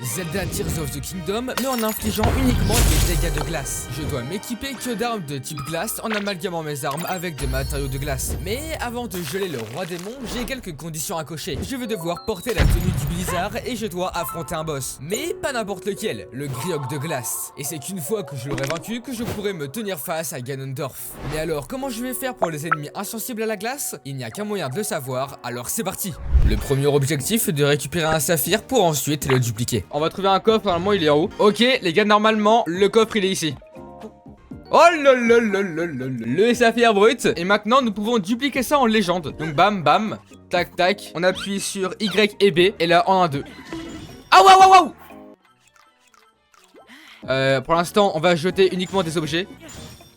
Zelda Tears of the Kingdom, mais en infligeant uniquement des dégâts de glace. Je dois m'équiper que d'armes de type glace en amalgamant mes armes avec des matériaux de glace. Mais avant de geler le roi démon, j'ai quelques conditions à cocher. Je vais devoir porter la tenue du blizzard et je dois affronter un boss. Mais pas n'importe lequel, le Griok de glace. Et c'est qu'une fois que je l'aurai vaincu que je pourrai me tenir face à Ganondorf. Mais alors, comment je vais faire pour les ennemis insensibles à la glace? Il n'y a qu'un moyen de le savoir, alors c'est parti. Le premier objectif est de récupérer un saphir pour ensuite le dupliquer. On va trouver un coffre, normalement il est en haut. Ok les gars, normalement le coffre il est ici. Oh le saphir brut. Et maintenant nous pouvons dupliquer ça en légende. Donc bam bam, tac tac. On appuie sur Y et B. Et là en 1, 2. Ah waouh waouh. Pour l'instant on va jeter uniquement des objets.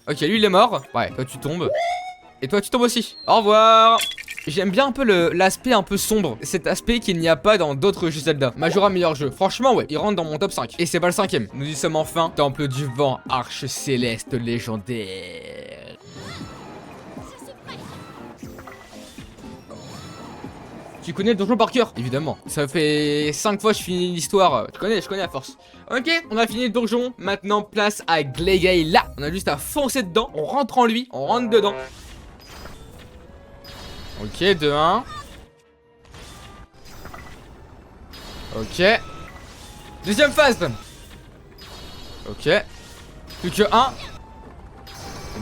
Ok lui il est mort. Ouais toi tu tombes. Et toi tu tombes aussi. Au revoir. J'aime bien un peu l'aspect un peu sombre. Cet aspect qu'il n'y a pas dans d'autres jeux Zelda. Majora meilleur jeu. Franchement ouais, il rentre dans mon top 5. Et c'est pas le 5ème. Nous y sommes enfin. Temple du vent, arche céleste légendaire. Tu connais le donjon par cœur? Évidemment. Ça fait 5 fois que je finis l'histoire. Je connais à force. Ok, on a fini le donjon. Maintenant place à Glegaïla. On a juste à foncer dedans. On rentre en lui. On rentre dedans. Ok, 2-1. Ok. Deuxième phase. Ok. Plus que 1.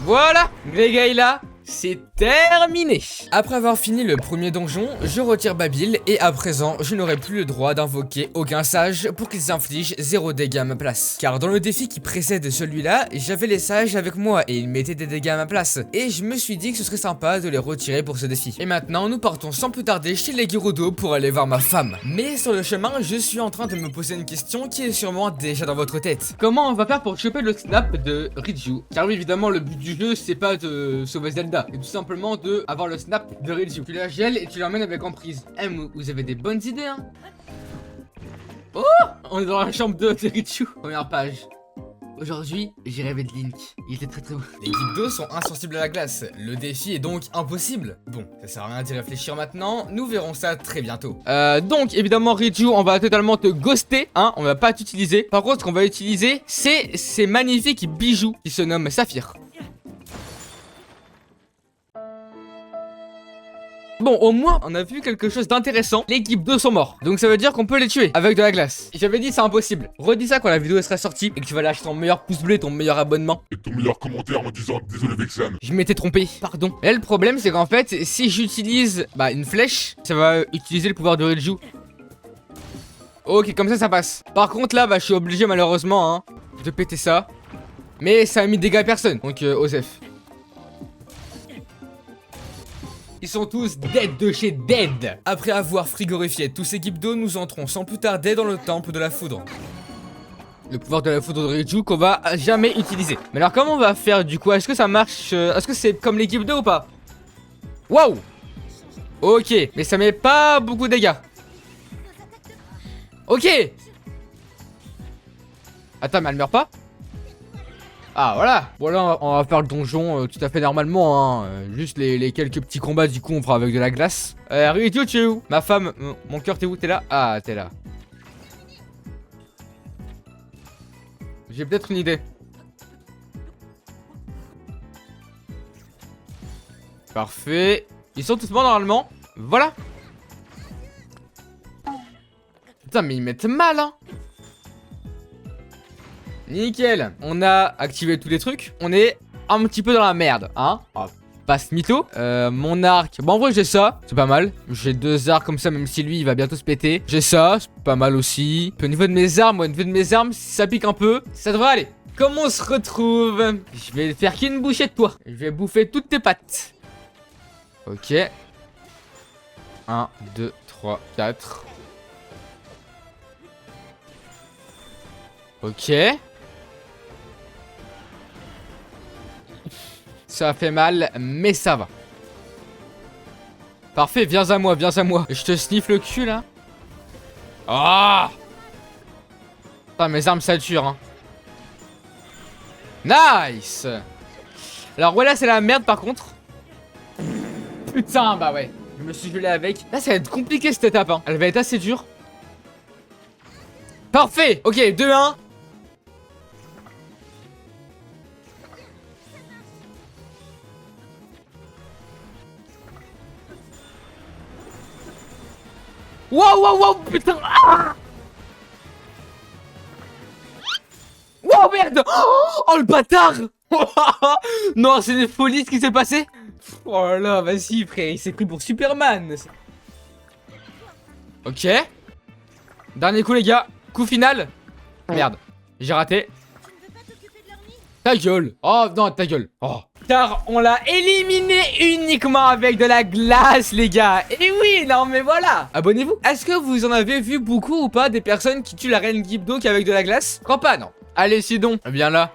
Voilà. Glegaïla, c'est terminé. Après avoir fini le premier donjon, je retire Babil et à présent, je n'aurai plus le droit d'invoquer aucun sage pour qu'ils infligent 0 dégâts à ma place. Car dans le défi qui précède celui-là, j'avais les sages avec moi et ils mettaient des dégâts à ma place. Et je me suis dit que ce serait sympa de les retirer pour ce défi. Et maintenant, nous partons sans plus tarder chez les Gerudo pour aller voir ma femme. Mais sur le chemin, je suis en train de me poser une question qui est sûrement déjà dans votre tête. Comment on va faire pour choper le snap de Riju? Car oui, évidemment, le but du jeu, c'est pas de sauver Zelda, c'est tout simplement de avoir le snap de Riju. Tu la gèles et tu l'emmènes avec emprise. Eh, vous avez des bonnes idées, hein. Oh, on est dans la chambre de Riju. Première page. Aujourd'hui, j'ai rêvé de Link. Il était très beau. Les Geek 2 sont insensibles à la glace. Le défi est donc impossible. Bon, ça sert à rien d'y réfléchir maintenant. Nous verrons ça très bientôt. Donc, évidemment, Riju, on va totalement te ghoster. Hein, on va pas t'utiliser. Par contre, ce qu'on va utiliser, c'est ces magnifiques bijoux qui se nomment Saphir. Bon, au moins, on a vu quelque chose d'intéressant. Les Geek 2 sont morts. Donc ça veut dire qu'on peut les tuer avec de la glace. J'avais dit c'est impossible. Redis ça quand la vidéo sera sortie et que tu vas lâcher ton meilleur pouce bleu et ton meilleur abonnement. Et ton meilleur commentaire en disant désolé Vexen. Je m'étais trompé, pardon. Là le problème c'est qu'en fait, si j'utilise une flèche, ça va utiliser le pouvoir de Riju. Ok, comme ça passe. Par contre là, je suis obligé malheureusement de péter ça. Mais ça a mis de dégâts à personne. Donc Osef. Ils sont tous dead de chez dead. Après avoir frigorifié tous ces Geek 2, nous entrons sans plus tarder dans le temple de la foudre. Le pouvoir de la foudre de Riju qu'on va jamais utiliser. Mais alors comment on va faire du coup? Est-ce que ça marche? Est-ce que c'est comme les Geek 2 ou pas? Waouh. Ok, mais ça met pas beaucoup de dégâts. Ok. Attends, mais elle meurt pas? Ah voilà. Bon là on va faire le donjon tout à fait normalement hein. Juste les quelques petits combats du coup on fera avec de la glace. Ryu tu es où? Ma femme, mon cœur t'es où? T'es là? Ah t'es là. J'ai peut-être une idée. Parfait. Ils sont tous morts normalement. Voilà. Putain mais ils mettent mal hein. Nickel, on a activé tous les trucs. On est un petit peu dans la merde, hein. Oh, passe mytho. Mon arc, bon en vrai j'ai ça, c'est pas mal. J'ai 2 arcs comme ça, même si lui il va bientôt se péter. J'ai ça, c'est pas mal aussi. Puis au niveau de mes armes, si ça pique un peu, ça devrait aller. Comment on se retrouve? Je vais faire qu'une bouchée de toi. Je vais bouffer toutes tes pattes. Ok. 1, 2, 3, 4. Ok. Ça fait mal, mais ça va. Parfait, viens à moi, viens à moi. Je te sniffe le cul, là. Ah! Putain, mes armes saturent, hein. Nice! Alors, voilà, c'est la merde, par contre. Putain, bah ouais. Je me suis gelé avec. Là, ça va être compliqué, cette étape, hein. Elle va être assez dure. Parfait. Ok, 2-1. Wow, wow, wow, putain. Ah, wow, merde. Oh, le bâtard. Non, c'est des folies ce qui s'est passé. Oh là là, vas-y, frère, il s'est pris pour Superman. Ok. Dernier coup, les gars. Coup final. Merde, j'ai raté. Ta gueule. Oh, non, ta gueule. Oh. Car on l'a éliminé uniquement avec de la glace, les gars. Et oui, non mais voilà. Abonnez-vous. Est-ce que vous en avez vu beaucoup ou pas des personnes qui tuent la reine Gibdo avec de la glace? Crois pas, non. Allez, Sidon, viens là.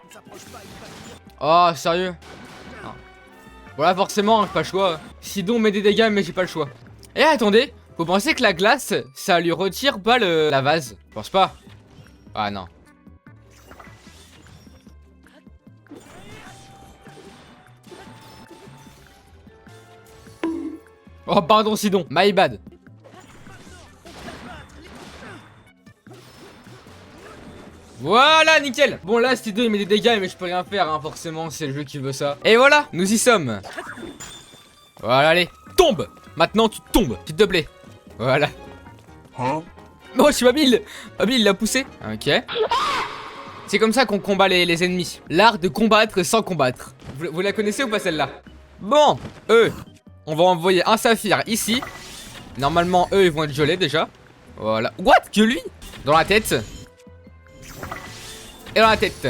Oh, sérieux? Non. Voilà, forcément, pas le choix. Sidon met des dégâts, mais j'ai pas le choix. Et attendez, vous pensez que la glace, ça lui retire pas la vase? Je pense pas. Ah non. Oh pardon Sidon, my bad. Voilà, nickel. Bon là Sidon il met des dégâts mais je peux rien faire hein, forcément c'est le jeu qui veut ça. Et voilà, nous y sommes. Voilà, allez, tombe. Maintenant tu tombes, s'il te plaît. Voilà. Hein? Oh je suis Babil. Babil il l'a poussé. Ok. C'est comme ça qu'on combat les ennemis. L'art de combattre sans combattre. Vous la connaissez ou pas celle-là? Bon, on va envoyer un saphir ici. Normalement, eux, ils vont être gelés déjà. Voilà. What? Que lui? Dans la tête. Et dans la tête.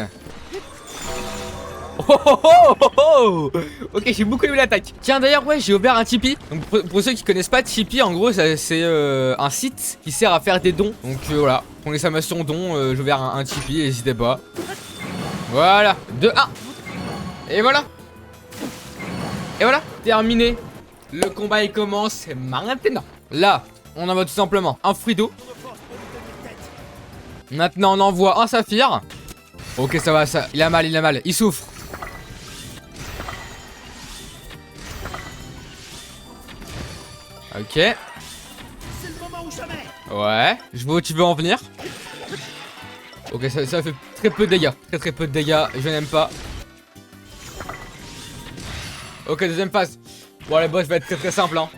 Oh oh oh oh oh. Ok, j'ai beaucoup aimé l'attaque. Tiens, d'ailleurs, ouais, j'ai ouvert un Tipeee. Donc, pour ceux qui connaissent pas Tipeee, en gros, c'est un site qui sert à faire des dons. Donc, voilà. Pour l'exclamation don, j'ai ouvert un Tipeee, n'hésitez pas. Voilà. 2-1. Et voilà. Et voilà, terminé. Le combat il commence maintenant. Là, on envoie tout simplement un fruit d'eau. Maintenant on envoie un saphir. Ok ça va, ça. Il a mal, il souffre. Ok. Ouais, je vois où tu veux en venir. Ok, ça fait très peu de dégâts. Très peu de dégâts, je n'aime pas. Ok, deuxième phase. Bon, les boss va être très simple, hein.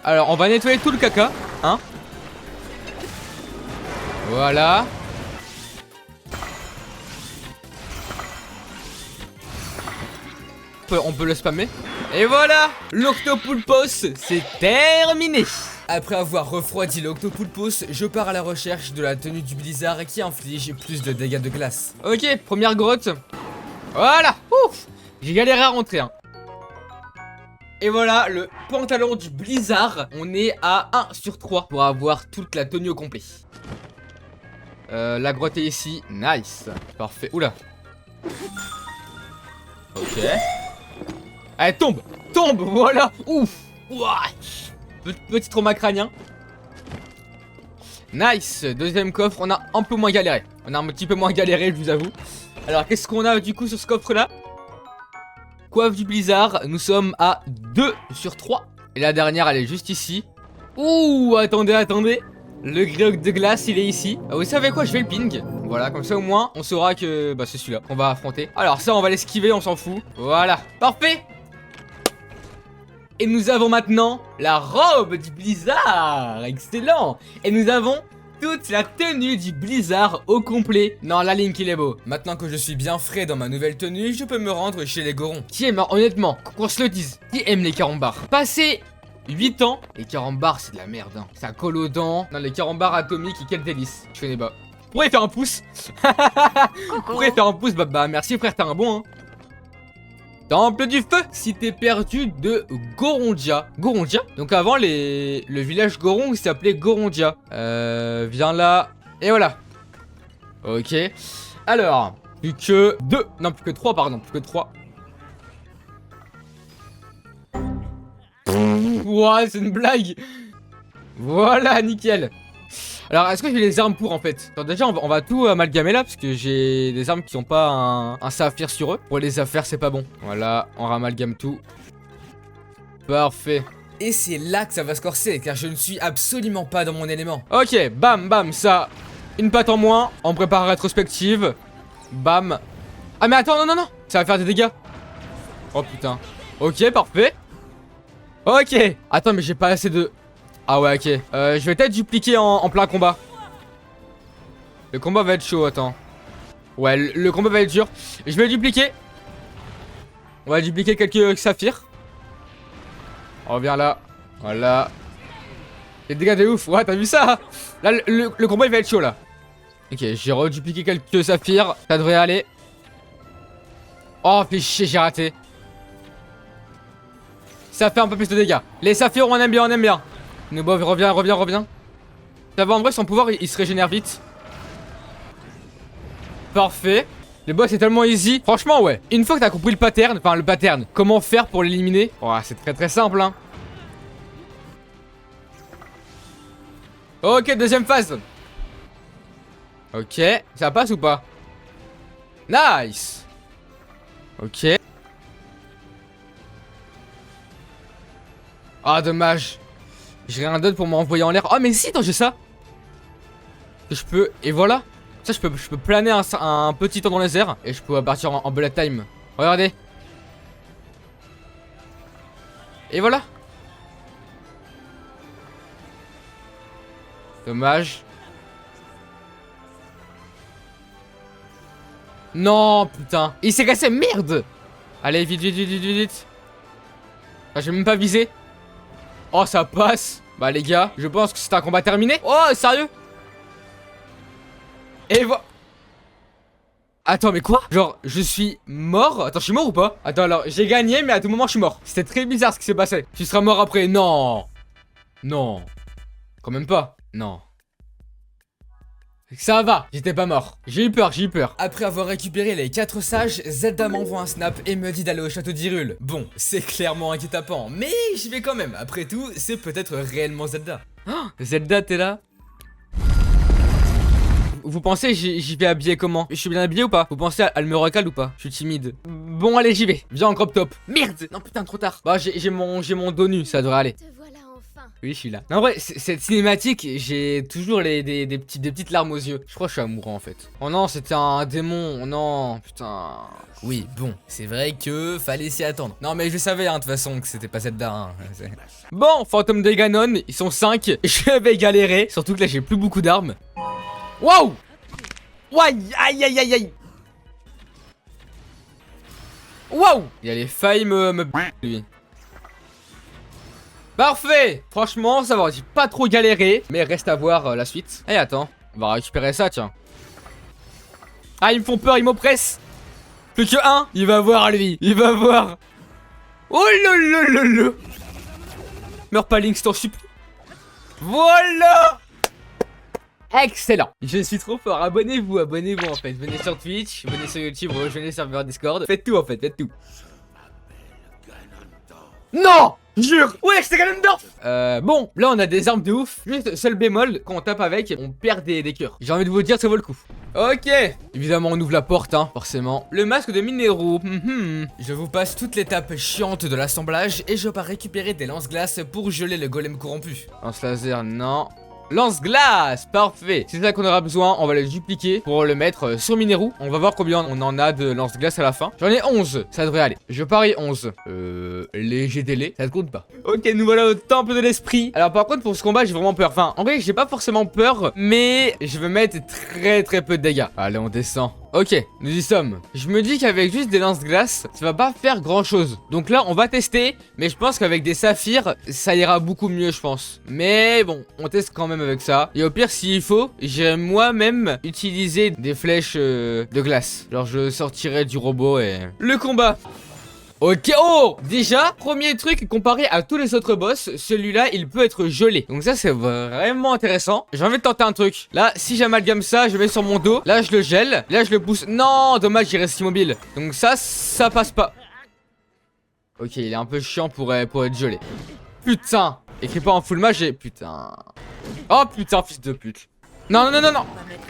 Alors, on va nettoyer tout le caca, hein. Voilà. On peut le spammer. Et voilà, l'Octopulpos, c'est terminé. Après avoir refroidi l'Octopulpos, je pars à la recherche de la tenue du blizzard qui inflige plus de dégâts de glace. Ok, première grotte. Voilà. Ouf. J'ai galéré à rentrer, hein. Et voilà le pantalon du blizzard. On est à 1 sur 3 pour avoir toute la tenue au complet. La grotte est ici. Nice. Parfait. Oula. Ok. Allez, tombe. Tombe. Voilà. Ouf. Ouah. Petit trauma crânien. Nice. Deuxième coffre. On a un peu moins galéré. On a un petit peu moins galéré, je vous avoue. Alors, qu'est-ce qu'on a du coup sur ce coffre-là? Coiffe du blizzard, nous sommes à 2 sur 3. Et la dernière, elle est juste ici. Ouh, attendez. Le grioc de glace, il est ici. Ah, vous savez quoi, je vais le ping. Voilà, comme ça au moins, on saura que c'est celui-là qu'on va affronter. Alors ça, on va l'esquiver, on s'en fout. Voilà, parfait. Et nous avons maintenant la robe du blizzard. Excellent. Et nous avons toute la tenue du blizzard au complet. Non, la Link il est beau. Maintenant que je suis bien frais dans ma nouvelle tenue, je peux me rendre chez les Gorons. Qui aime, honnêtement, qu'on se le dise, qui aime les carambars? Passé 8 ans, les carambars c'est de la merde, hein. Ça colle aux dents. Non, les carambars atomiques, quel délice. Je connais pas. Pourrais faire un pouce. Pourrais faire un pouce, bah merci frère, t'es un bon, hein. Temple du feu, cité perdue de Gorondia. Gorondia. Donc avant le village Goron s'appelait Gorondia. Viens là. Et voilà. Ok. Alors, plus que 2. Non, plus que 3, pardon. Plus que 3. Ouah, c'est une blague. Voilà, nickel. Alors, est-ce que j'ai les armes pour en fait? Alors, déjà, on va tout amalgamer là parce que j'ai des armes qui n'ont pas un saphir sur eux. Pour les affaires, c'est pas bon. Voilà, on ramalgame tout. Parfait. Et c'est là que ça va se corser car je ne suis absolument pas dans mon élément. Ok, bam, bam, ça. Une patte en moins. On prépare rétrospective. Bam. Ah mais attends, non, non, non. Ça va faire des dégâts. Oh putain. Ok, parfait. Ok. Attends, mais j'ai pas assez de... Ah ouais, ok. Je vais peut-être dupliquer en plein combat. Le combat va être chaud, attends. Ouais, le combat va être dur. Je vais dupliquer. On va dupliquer quelques saphirs. On revient là. Voilà. Les dégâts de ouf. Ouais, t'as vu ça? Là, le combat il va être chaud là. Ok, j'ai redupliqué quelques saphirs. Ça devrait aller. Oh, fais chier, j'ai raté. Ça fait un peu plus de dégâts. Les saphirs, on aime bien, on aime bien. Nubov, reviens. Ça va, en vrai, son pouvoir, il se régénère vite. Parfait. Le boss est tellement easy. Franchement, ouais. Une fois que t'as compris le pattern, comment faire pour l'éliminer. Oh, c'est très simple, hein. Ok, deuxième phase. Ok, ça passe ou pas? Nice. Ok. Ah, dommage. J'ai rien d'autre pour m'envoyer en l'air. Oh, mais si, attends, j'ai ça. Que je peux... Et voilà. Ça, je peux planer un petit temps dans les airs. Et je peux partir en bullet time. Regardez. Et voilà. Dommage. Non, putain. Il s'est cassé, merde. Allez, vite. Ah, j'ai même pas visé. Oh, ça passe. Bah, les gars, je pense que c'est un combat terminé. Oh, sérieux? Et voilà. Attends, mais quoi? Genre, je suis mort? Attends, je suis mort ou pas? Attends, alors, j'ai gagné, mais à tout moment, je suis mort. C'était très bizarre ce qui s'est passé. Tu seras mort après. Non. Non. Quand même pas. Non. Ça va, j'étais pas mort. J'ai eu peur. Après avoir récupéré les 4 sages, Zelda m'envoie un snap et me dit d'aller au château d'Hyrule. Bon, c'est clairement un guet-apens, mais j'y vais quand même. Après tout, c'est peut-être réellement Zelda. Oh, Zelda, t'es là? Vous pensez j'y vais habillé comment? Je suis bien habillé ou pas? Vous pensez à me recal ou pas? Je suis timide. Bon, allez, j'y vais. Viens en crop top. Merde! Non, putain, trop tard. Bah, j'ai mon dos nu, ça devrait aller. Oui, je suis là. Non, en vrai, cette cinématique, j'ai toujours des petites larmes aux yeux. Je crois que je suis amoureux en fait. Oh non, c'était un démon. Oh non, putain. Oui, bon, c'est vrai que fallait s'y attendre. Non, mais je savais, hein, de toute façon, que c'était pas Zelda. Hein. Bon, fantôme de Ganon, ils sont 5. Je vais galérer. Surtout que là, j'ai plus beaucoup d'armes. Waouh! Ouais, aïe. Waouh! Il allait failli me lui. Parfait! Franchement, ça va, j'ai pas trop galéré. Mais reste à voir la suite. Eh, attends, on va récupérer ça, tiens. Ah, ils me font peur, ils m'oppressent. Plus que un. Il va voir, lui. Il va voir. Oh là. Meurs pas, Link, je t'en supplie. Voilà! Excellent. Je suis trop fort. Abonnez-vous en fait. Venez sur Twitch, venez sur YouTube, rejoignez le serveur Discord. Faites tout en fait, faites tout. Non! Jure! Ouais, c'est Ganondorf! Bon, là on a des armes de ouf. Juste seul bémol, quand on tape avec, on perd des cœurs. J'ai envie de vous dire, ça vaut le coup. Ok. Évidemment, on ouvre la porte, hein, forcément. Le masque de Mineru. Je vous passe toute l'étape chiante de l'assemblage et je pars récupérer des lance-glaces pour geler le golem corrompu. Lance laser, non. Lance-glace, parfait. C'est ça qu'on aura besoin, on va le dupliquer pour le mettre sur Mineru. On va voir combien on en a de lance-glace à la fin. J'en ai 11, ça devrait aller. Je parie 11. Léger délai, ça ne compte pas. Ok, nous voilà au temple de l'esprit. Alors par contre, pour ce combat, j'ai vraiment peur. Enfin, en vrai, j'ai pas forcément peur, mais je veux mettre très peu de dégâts. Allez, on descend. Ok, nous y sommes. Je me dis qu'avec juste des lance-glaces, ça va pas faire grand chose. Donc là, on va tester. Mais je pense qu'avec des saphirs, ça ira beaucoup mieux, je pense. Mais bon, on teste quand même avec ça. Et au pire, s'il faut, j'irai moi-même utiliser des flèches de glace. Alors je sortirai du robot et... Le combat. Ok, oh! Déjà, premier truc, comparé à tous les autres boss, celui-là, il peut être gelé. Donc ça, c'est vraiment intéressant. J'ai envie de tenter un truc. Là, si j'amalgame ça, je mets sur mon dos. Là, je le gèle. Là, je le pousse. Non, dommage, il reste immobile. Donc ça passe pas. Ok, il est un peu chiant pour être gelé. Putain! Écrit pas en full mage et... Putain. Oh, putain, fils de pute. Non.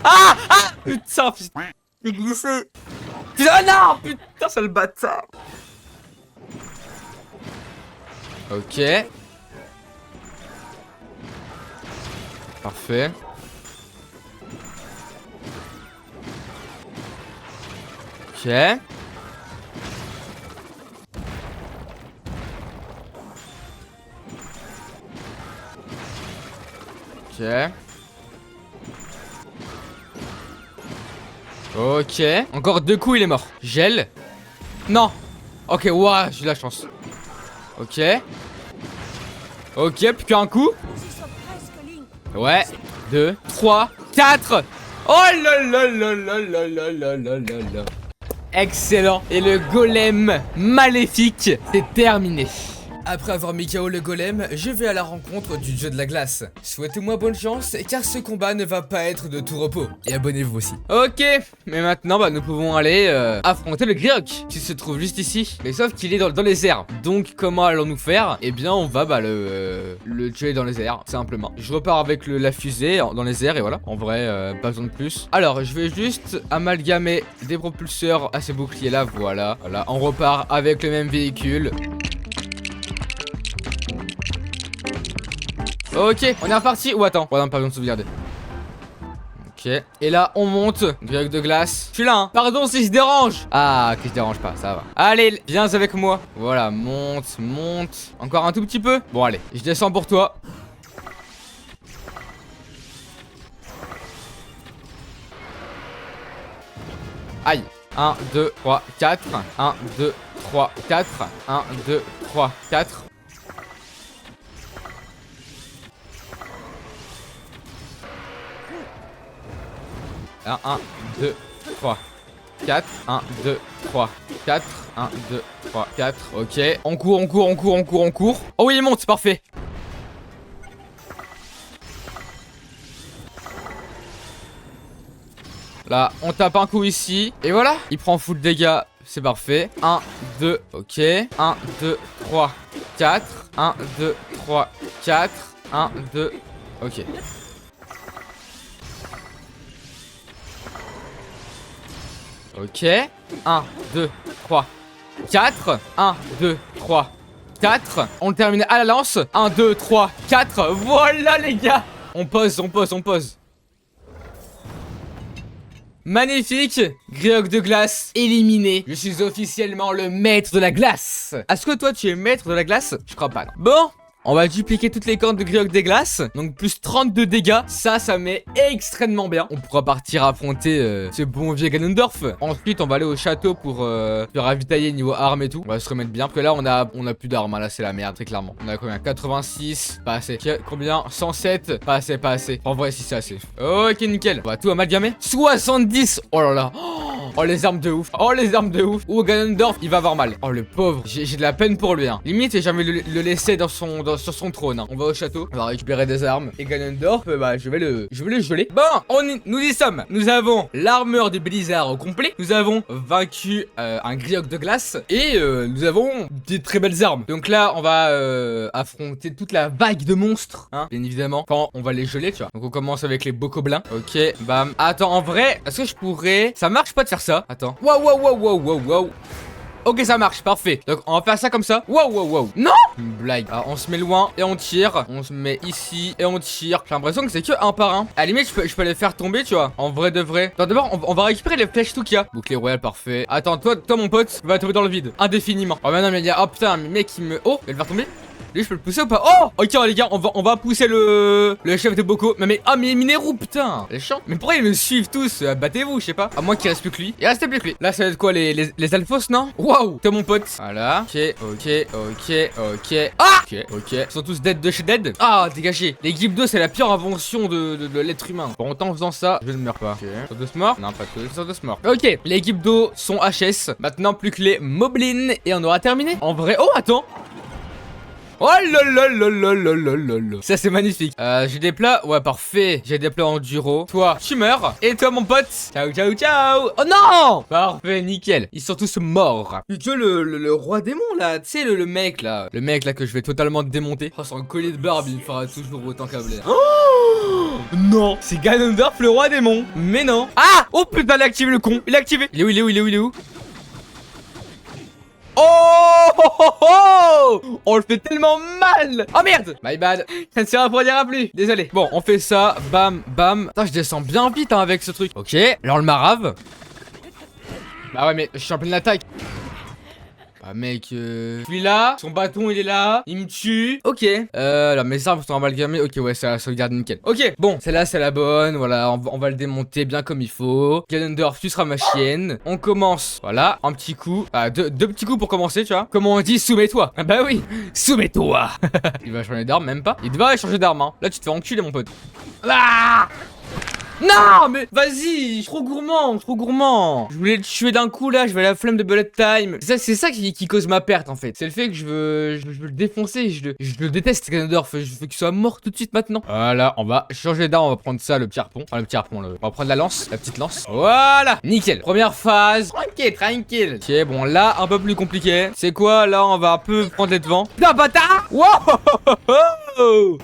Ah! Putain, fils de... J'ai glissé. Putain, non! Putain, c'est le bâtard. Ok. Ok. Ok. Ok. Encore 2 coups, il est mort. Gel. Non. Ok, ouah, j'ai de la chance. Ok. Ok, plus qu'un coup. Ouais. 2, 3, 4. Oh là là là là là là là là là là. Excellent. Et le golem maléfique, c'est terminé. Après avoir mis KO le golem, je vais à la rencontre du dieu de la glace. Souhaitez-moi bonne chance, car ce combat ne va pas être de tout repos. Et abonnez-vous aussi. Ok, mais maintenant, bah, nous pouvons aller affronter le Griok, qui se trouve juste ici. Mais sauf qu'il est dans les airs. Donc, comment allons-nous faire? Eh bien, on va le tuer dans les airs, simplement. Je repars avec la fusée dans les airs, et voilà. En vrai, pas besoin de plus. Alors, je vais juste amalgamer des propulseurs à ces boucliers-là, voilà. Voilà, on repart avec le même véhicule. Ok, on est reparti. Ou attends, non, pas besoin de sauvegarder. Ok, et là on monte. Griok de glace. Je suis là, hein. Pardon si je dérange. Ah, que je dérange pas, ça va. Allez, viens avec moi. Voilà, monte, monte. Encore un tout petit peu. Bon, allez, je descends pour toi. Aïe. 1, 2, 3, 4. 1, 2, 3, 4. 1, 2, 3, 4. 1, 2, 3, 4, 1, 2, 3, 4, 1, 2, 3, 4, ok. On court, on court, on court, on court, on court. Oh oui, il monte, c'est parfait. Là, on tape un coup ici. Et voilà, il prend full dégâts, c'est parfait. 1, 2, ok. 1, 2, 3, 4. 1, 2, 3, 4. 1, 2, ok. Ok, 1, 2, 3, 4, 1, 2, 3, 4, on le termine à la lance, 1, 2, 3, 4, voilà les gars. On pose, on pose, on pose. Magnifique, Griok de glace éliminé. Je suis officiellement le maître de la glace. Est-ce que toi tu es maître de la glace? Je crois pas, non. Bon, on va dupliquer toutes les cordes de Griok des glaces. Donc plus 32 dégâts. Ça met extrêmement bien. On pourra partir affronter ce bon vieux Ganondorf. Ensuite on va aller au château pour se ravitailler niveau armes et tout. On va se remettre bien. Parce que là on a plus d'armes, hein. Là c'est la merde très clairement. On a combien? 86. Pas assez. Combien? 107. Pas assez, pas assez. En vrai si c'est assez. Ok nickel. On va tout amalgamer. 70. Oh là là. Oh les armes de ouf. Oh les armes de ouf. Oh Ganondorf il va avoir mal. Oh le pauvre. J'ai de la peine pour lui, hein. Limite j'ai jamais le laisser sur son trône, hein. On va au château, on va récupérer des armes. Et Ganondorf, bah je vais le geler. Bon, nous y sommes. Nous avons l'armure de Blizzard au complet. Nous avons vaincu un Griok de glace. Et nous avons des très belles armes. Donc là, on va affronter toute la vague de monstres, hein, bien évidemment. Quand on va les geler, tu vois. Donc on commence avec les bocoblins. Ok, bam. Attends, en vrai, est-ce que je pourrais... Ça marche pas de faire ça. Attends. Waouh, waouh, waouh, waouh, waouh, waouh. Ok, ça marche, parfait. Donc on va faire ça comme ça. Waouh, waouh, waouh. Non, une blague. Alors, on se met loin et on tire. On se met ici et on tire. J'ai l'impression que c'est que un par un. À la limite, je peux les faire tomber, tu vois. En vrai de vrai. Attends, d'abord, on va récupérer les flèches tout qu'il y a. Bouclier royal, parfait. Attends, toi mon pote, tu vas tomber dans le vide indéfiniment. Oh, mais non, mais il y a. Oh putain, mais mec, il me. Oh, il va le faire tomber. Lui je peux le pousser ou pas? Oh! Ok les gars, on va pousser le chef de Boko. Mais Mineru putain! Les chiants. Mais pourquoi ils me suivent tous? Battez-vous, je sais pas. À moins qu'il reste plus que lui. Il reste plus que lui. Là ça va être quoi? Les alphos, non? Waouh! T'es mon pote. Voilà. Ok. Ah! Ok. Ils sont tous dead de chez dead. Ah, dégagez. Les Gypdos c'est la pire invention de l'être humain. Bon, autant en faisant ça, je ne meurs pas. Ok. Ils sont tous morts? Non, pas tous. Ils sont tous morts. Ok. Les Gypdos sont HS. Maintenant plus que les Moblins. Et on aura terminé. En vrai. Oh, attends! Oh là là là là là là là là. Ça c'est magnifique. J'ai des plats. Ouais parfait. J'ai des plats enduro. Toi tu meurs. Et toi mon pote. Ciao ciao ciao. Oh non. Parfait nickel. Ils sont tous morts. Que le roi démon là. Tu sais le mec là. Le mec là que je vais totalement démonter. Oh son collier de barbe il me fera toujours autant câbler. Oh non. C'est Ganondorf le roi démon. Mais non. Ah. Oh putain il a activé le con. Il a activé. Il est où? Oh, on le fait tellement mal. Oh merde. My bad. Ça ne se reproduira plus. Désolé. Bon, on fait ça. Bam, bam. Putain, je descends bien vite hein, avec ce truc. Ok. Alors le marave. Bah ouais, mais je suis en pleine attaque. Ah mec, celui-là, son bâton il est là, il me tue. Ok. Alors mes armes sont amalgamées. Ok, ouais, ça sauvegarde nickel. Ok, bon, celle-là c'est la bonne. Voilà, on va le démonter bien comme il faut. Ganondorf, tu seras ma chienne. On commence. Voilà, un petit coup. Ah, deux petits coups pour commencer, tu vois. Comment on dit, soumets-toi. Ah bah oui, soumets-toi. Il va changer d'arme, même pas. Il devrait changer d'arme, hein. Là, tu te fais enculer, mon pote. Ah! Non, mais vas-y, trop gourmand, trop gourmand. Je voulais le tuer d'un coup là, je vais la flemme de bullet time. C'est ça qui cause ma perte en fait. C'est le fait que je veux le défoncer, je le déteste Ganondorf. Je veux qu'il soit mort tout de suite maintenant. Voilà, on va changer d'arme, on va prendre ça, le petit harpon. Enfin, le petit harpon, on va prendre la lance, la petite lance. Voilà, nickel. Première phase, tranquille, tranquille. Ok, bon là, un peu plus compliqué. C'est quoi, là, on va un peu prendre les devants. Putain, bâtard. Wow.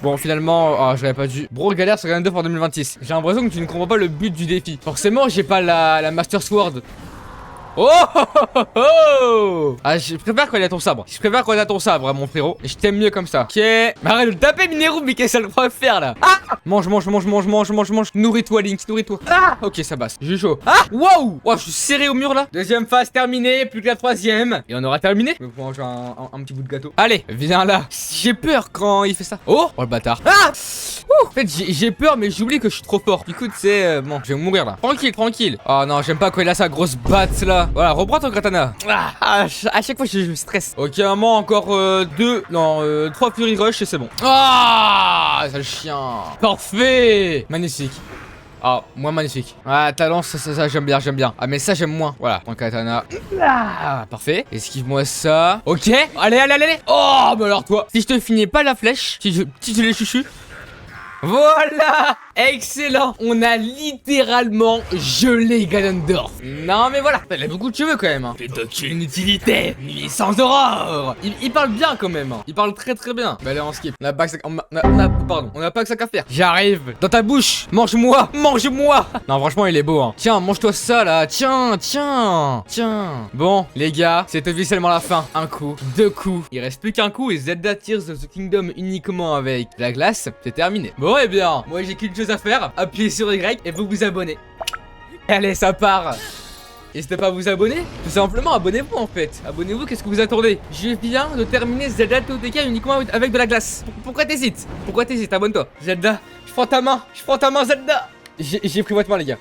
Bon, finalement, j'aurais pas dû. Bro, galère sur Ganondorf en 2026. J'ai l'impression que tu ne comprends pas le but du défi. Forcément, j'ai pas la Master Sword. Oh, oh, oh, oh, oh. Ah, je préfère quand il a ton sabre. Je préfère quand il a ton sabre, mon frérot. Et je t'aime mieux comme ça. Ok. Mais arrête de le taper, Mineru, mais qu'est-ce qu'elle va faire là? Ah! Mange. Nourris-toi, Link, nourris-toi. Ah! Ok, ça passe. J'ai chaud. Ah! Wow! Wow, je suis serré au mur là. Deuxième phase terminée, plus que la troisième. Et on aura terminé. Je vais manger un petit bout de gâteau. Allez, viens là. J'ai peur quand il fait ça. Oh! Oh le bâtard. Ah! En fait, j'ai peur, mais j'oublie que je suis trop fort. Du coup, c'est bon, je vais mourir là. Tranquille, tranquille. Oh non, j'aime pas quand il a sa grosse batte là. Voilà, reprends ton katana. À chaque fois, je stresse. Ok, maman, encore 3 Fury Rush et c'est bon. Ah, sale chien. Parfait. Magnifique. Ah, moins magnifique. Ah, ta lance, ça j'aime bien, j'aime bien. Ah, mais ça, j'aime moins. Voilà, ton katana. Ah, parfait. Esquive-moi ça. Ok. Allez. Oh, bah alors toi. Si je te finis pas la flèche, si je les chuchu. Voilà. Excellent. On a littéralement gelé Ganondorf. Non mais voilà. Elle a beaucoup de cheveux quand même, hein. Mais d'aucune utilité. Nuisance d'aurore. Il parle bien quand même, hein. Il parle très très bien. Bah allez, on skip. On a pas que ça, pardon, on a pas que ça qu'à faire. J'arrive. Dans ta bouche. Mange-moi. Non franchement il est beau, hein. Tiens, mange-toi ça là. Tiens. Bon les gars, c'est officiellement la fin. Un coup, 2 coups. Il reste plus qu'un coup et Zelda Tears of the Kingdom uniquement avec la glace. C'est terminé. Bon et bien, moi j'ai qu'une chose à faire, appuyez sur Y et vous abonnez. Allez, ça part. N'hésitez pas à vous abonner. Tout simplement, abonnez-vous en fait. Abonnez-vous, qu'est-ce que vous attendez? Je viens de terminer Zelda TOTK uniquement avec de la glace. Pourquoi t'hésites? Abonne-toi. Zelda, je prends ta main, Zelda. J'ai pris votre main les gars.